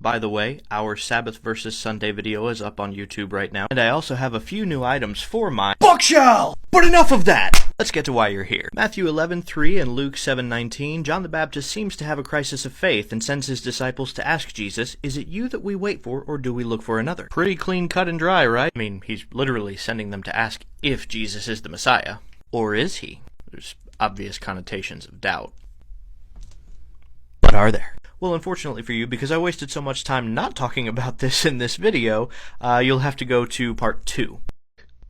By the way, our Sabbath versus Sunday video is up on YouTube right now, and I also have a few new items for my bookshelf! But enough of that! Let's get to why you're here. Matthew 11:3 and Luke 7:19, John the Baptist seems to have a crisis of faith and sends his disciples to ask Jesus, "Is it you that we wait for, or do we look for another?" Pretty clean cut and dry, right? I mean, he's literally sending them to ask if Jesus is the Messiah. Or is he? There's obvious connotations of doubt. But are there? Well, unfortunately for you, because I wasted so much time not talking about this in this video, you'll have to go to part 2.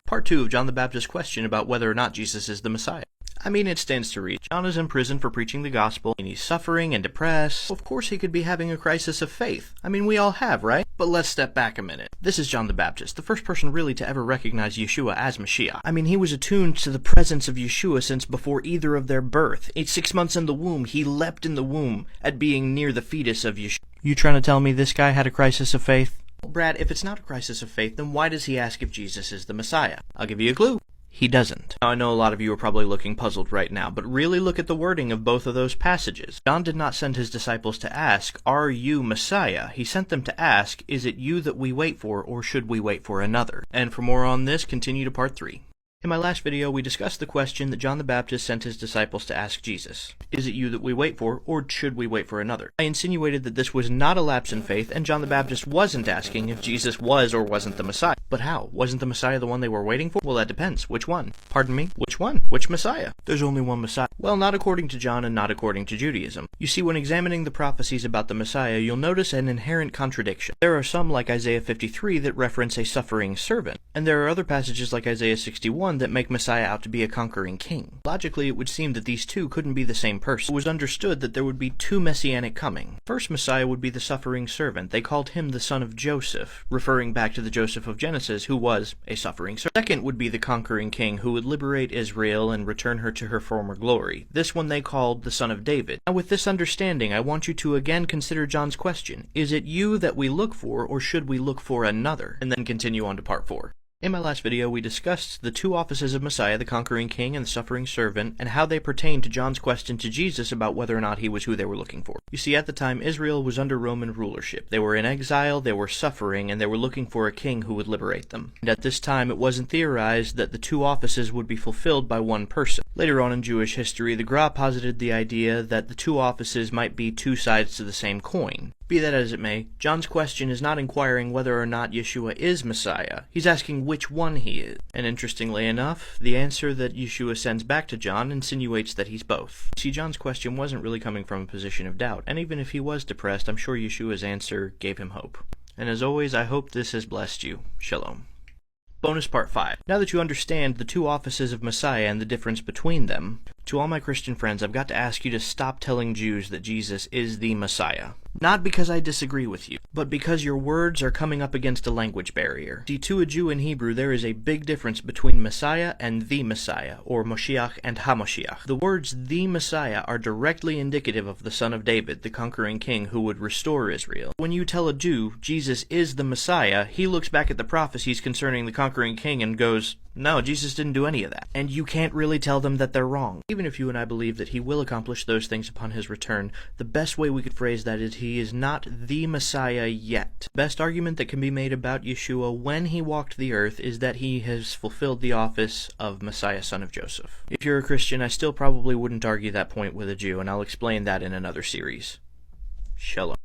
Part 2 of John the Baptist's question about whether or not Jesus is the Messiah. I mean, it stands to reason. John is in prison for preaching the gospel, and he's suffering and depressed. Of course he could be having a crisis of faith. I mean, we all have, right? But let's step back a minute. This is John the Baptist, the first person really to ever recognize Yeshua as Mashiach. I mean, he was attuned to the presence of Yeshua since before either of their birth. At 6 months in the womb, he leapt in the womb at being near the fetus of Yeshua. You trying to tell me this guy had a crisis of faith? Well, Brad, if it's not a crisis of faith, then why does he ask if Jesus is the Messiah? I'll give you a clue. He doesn't. Now, I know a lot of you are probably looking puzzled right now, but really look at the wording of both of those passages. John did not send his disciples to ask, "Are you Messiah?" He sent them to ask, "Is it you that we wait for, or should we wait for another?" And for more on this, continue to part 3. In my last video, we discussed the question that John the Baptist sent his disciples to ask Jesus. Is it you that we wait for, or should we wait for another? I insinuated that this was not a lapse in faith, and John the Baptist wasn't asking if Jesus was or wasn't the Messiah. But how? Wasn't the Messiah the one they were waiting for? Well, that depends. Which one? Pardon me? Which one? Which Messiah? There's only one Messiah. Well, not according to John and not according to Judaism. You see, when examining the prophecies about the Messiah, you'll notice an inherent contradiction. There are some, like Isaiah 53, that reference a suffering servant, and there are other passages like Isaiah 61 that make Messiah out to be a conquering king. Logically, it would seem that these two couldn't be the same person. It was understood that there would be two messianic coming. First Messiah would be the suffering servant. They called him the son of Joseph, referring back to the Joseph of Genesis, who was a suffering servant. Second would be the conquering king, who would liberate Israel and return her to her former glory. This one they called the son of David. Now, with this understanding, I want you to again consider John's question. Is it you that we look for, or should we look for another? And then continue on to part 4. In my last video, we discussed the two offices of Messiah, the conquering king and the suffering servant, and how they pertain to John's question to Jesus about whether or not he was who they were looking for. You see, at the time, Israel was under Roman rulership. They were in exile, they were suffering, and they were looking for a king who would liberate them. And at this time, it wasn't theorized that the two offices would be fulfilled by one person. Later on in Jewish history, the Gra posited the idea that the two offices might be two sides to the same coin. Be that as it may, John's question is not inquiring whether or not Yeshua is Messiah. He's asking which one he is. And interestingly enough, the answer that Yeshua sends back to John insinuates that he's both. See, John's question wasn't really coming from a position of doubt, and even if he was depressed, I'm sure Yeshua's answer gave him hope. And as always, I hope this has blessed you. Shalom. Bonus part 5. Now that you understand the two offices of Messiah and the difference between them, to all my Christian friends, I've got to ask you to stop telling Jews that Jesus is the Messiah. Not because I disagree with you, but because your words are coming up against a language barrier. See, to a Jew in Hebrew, there is a big difference between Messiah and the Messiah, or Moshiach and HaMoshiach. The words the Messiah are directly indicative of the son of David, the conquering king who would restore Israel. When you tell a Jew Jesus is the Messiah, he looks back at the prophecies concerning the conquering king and goes, "No, Jesus didn't do any of that." And you can't really tell them that they're wrong. Even if you and I believe that he will accomplish those things upon his return, the best way we could phrase that is he is not the Messiah yet. The best argument that can be made about Yeshua when he walked the earth is that he has fulfilled the office of Messiah, son of Joseph. If you're a Christian, I still probably wouldn't argue that point with a Jew, and I'll explain that in another series. Shalom.